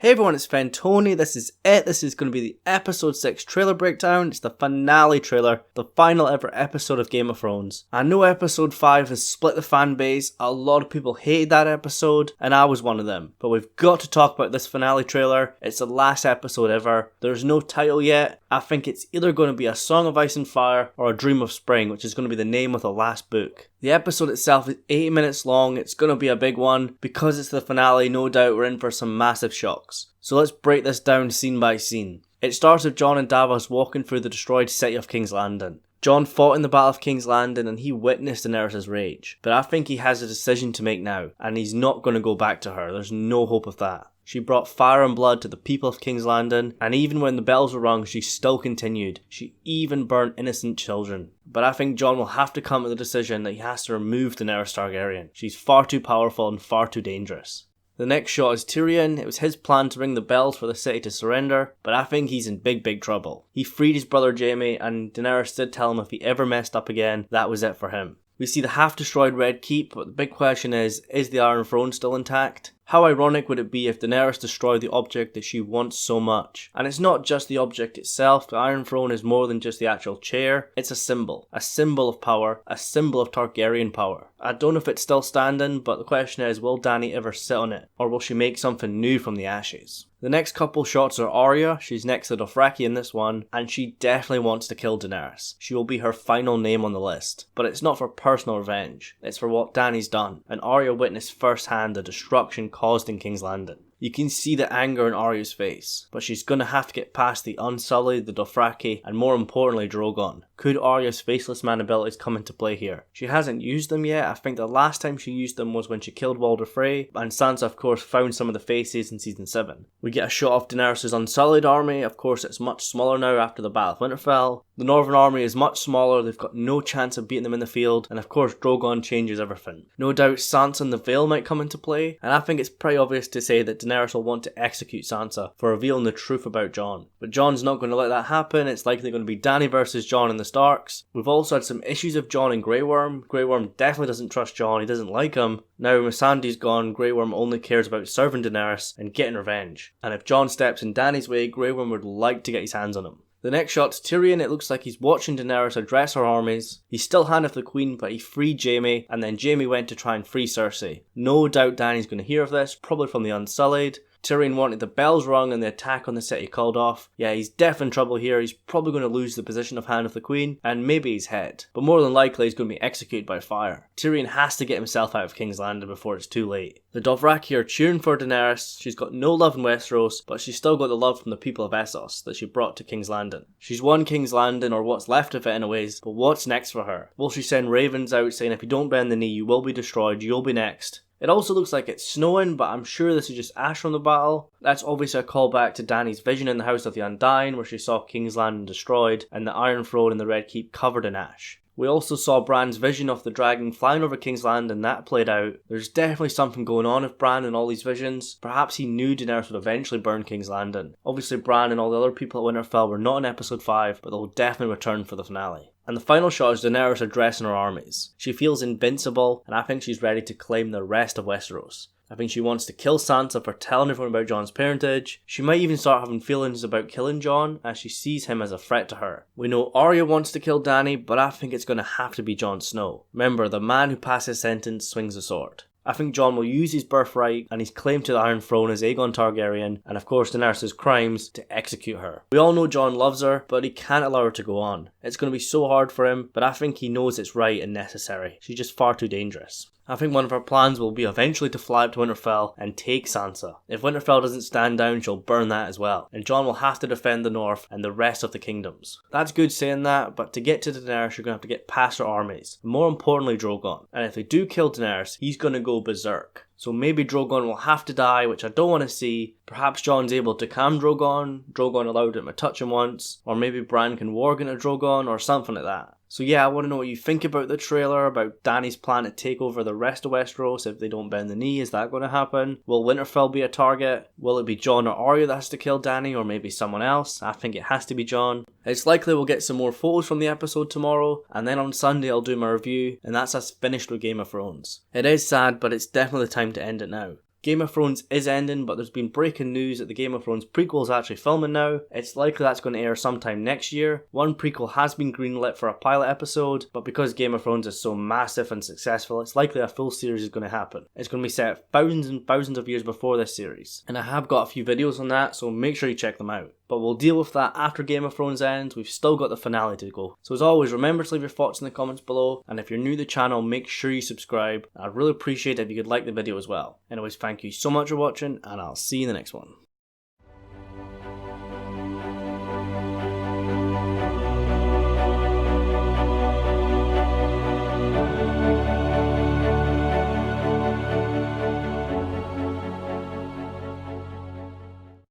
Hey everyone, it's Fentony. This is it. This is going to be the episode 6 trailer breakdown. It's the finale trailer, the final ever episode of Game of Thrones. I know episode 5 has split the fan base. A lot of people hated that episode, and I was one of them. But we've got to talk about this finale trailer. It's the last episode ever. There's no title yet. I think it's either going to be A Song of Ice and Fire or A Dream of Spring, which is going to be the name of the last book. The episode itself is 80 minutes long. It's going to be a big one. Because it's the finale, no doubt we're in for some massive shocks. So let's break this down scene by scene. It starts with Jon and Davos walking through the destroyed city of King's Landing. Jon fought in the Battle of King's Landing and he witnessed Daenerys' rage. But I think he has a decision to make now, and he's not going to go back to her. There's no hope of that. She brought fire and blood to the people of King's Landing, and even when the bells were rung, she still continued. She even burnt innocent children. But I think Jon will have to come to the decision that he has to remove Daenerys Targaryen. She's far too powerful and far too dangerous. The next shot is Tyrion. It was his plan to ring the bells for the city to surrender, but I think he's in big trouble. He freed his brother Jaime, and Daenerys did tell him if he ever messed up again, that was it for him. We see the half-destroyed Red Keep, but the big question is the Iron Throne still intact? How ironic would it be if Daenerys destroyed the object that she wants so much? And it's not just the object itself. The Iron Throne is more than just the actual chair. It's a symbol of power, a symbol of Targaryen power. I don't know if it's still standing, but the question is, will Dany ever sit on it? Or will she make something new from the ashes? The next couple shots are Arya. She's next to Dothraki in this one, and she definitely wants to kill Daenerys. She will be her final name on the list. But it's not for personal revenge. It's for what Dany's done. And Arya witnessed firsthand the destruction caused in King's Landing. You can see the anger in Arya's face, but she's gonna have to get past the Unsullied, the Dothraki, and more importantly Drogon. Could Arya's Faceless Man abilities come into play here? She hasn't used them yet. I think the last time she used them was when she killed Walder Frey, and Sansa of course found some of the faces in season 7. We get a shot of Daenerys' Unsullied army. Of course it's much smaller now after the Battle of Winterfell. The Northern army is much smaller, they've got no chance of beating them in the field, and of course Drogon changes everything. No doubt Sansa and the Vale might come into play, and I think it's pretty obvious to say that Daenerys will want to execute Sansa for revealing the truth about Jon. But Jon's not going to let that happen. It's likely going to be Dany versus Jon and the Starks. We've also had some issues of Jon and Grey Worm. Grey Worm definitely doesn't trust Jon, he doesn't like him. Now Missandei's gone, Grey Worm only cares about serving Daenerys and getting revenge. And if Jon steps in Dany's way, Grey Worm would like to get his hands on him. The next shot's Tyrion. It looks like he's watching Daenerys address her armies. He's still hand of the Queen, but he freed Jaime, and then Jaime went to try and free Cersei. No doubt Dany's going to hear of this, probably from the Unsullied. Tyrion wanted the bells rung and the attack on the city called off. Yeah, he's definitely in trouble here. He's probably going to lose the position of Hand of the Queen, and maybe his head. But more than likely he's going to be executed by fire. Tyrion has to get himself out of King's Landing before it's too late. The Dothraki are cheering for Daenerys. She's got no love in Westeros, but she's still got the love from the people of Essos that she brought to King's Landing. She's won King's Landing, or what's left of it anyways, but what's next for her? Will she send ravens out saying if you don't bend the knee you will be destroyed, you'll be next? It also looks like it's snowing, but I'm sure this is just ash from the battle. That's obviously a callback to Dany's vision in the House of the Undying, where she saw King's Landing destroyed and the Iron Throne and the Red Keep covered in ash. We also saw Bran's vision of the dragon flying over King's Landing, and that played out. There's definitely something going on with Bran and all these visions. Perhaps he knew Daenerys would eventually burn King's Landing. Obviously Bran and all the other people at Winterfell were not in episode 5, but they'll definitely return for the finale. And the final shot is Daenerys addressing her armies. She feels invincible, and I think she's ready to claim the rest of Westeros. I think she wants to kill Sansa for telling everyone about Jon's parentage. She might even start having feelings about killing Jon, as she sees him as a threat to her. We know Arya wants to kill Dany, but I think it's going to have to be Jon Snow. Remember, the man who passes sentence swings a sword. I think Jon will use his birthright and his claim to the Iron Throne as Aegon Targaryen, and of course Daenerys' crimes, to execute her. We all know Jon loves her, but he can't allow her to go on. It's going to be so hard for him, but I think he knows it's right and necessary. She's just far too dangerous. I think one of her plans will be eventually to fly up to Winterfell and take Sansa. If Winterfell doesn't stand down, she'll burn that as well. And Jon will have to defend the North and the rest of the kingdoms. That's good saying that, but to get to Daenerys, you're going to have to get past her armies. And more importantly, Drogon. And if they do kill Daenerys, he's going to go berserk. So maybe Drogon will have to die, which I don't want to see. Perhaps Jon's able to calm Drogon. Drogon allowed him to touch him once. Or maybe Bran can warg into Drogon or something like that. So yeah, I want to know what you think about the trailer, about Dany's plan to take over the rest of Westeros if they don't bend the knee. Is that going to happen? Will Winterfell be a target? Will it be Jon or Arya that has to kill Dany, or maybe someone else? I think it has to be Jon. It's likely we'll get some more photos from the episode tomorrow, and then on Sunday I'll do my review, and that's us finished with Game of Thrones. It is sad, but it's definitely time to end it now. Game of Thrones is ending, but there's been breaking news that the Game of Thrones prequel is actually filming now. It's likely that's going to air sometime next year. One prequel has been greenlit for a pilot episode, but because Game of Thrones is so massive and successful, it's likely a full series is going to happen. It's going to be set thousands and thousands of years before this series, and I have got a few videos on that, so make sure you check them out. But we'll deal with that after Game of Thrones ends. We've still got the finale to go. So as always, remember to leave your thoughts in the comments below, and if you're new to the channel, make sure you subscribe. I'd really appreciate it if you could like the video as well. Anyways, thank you so much for watching, and I'll see you in the next one.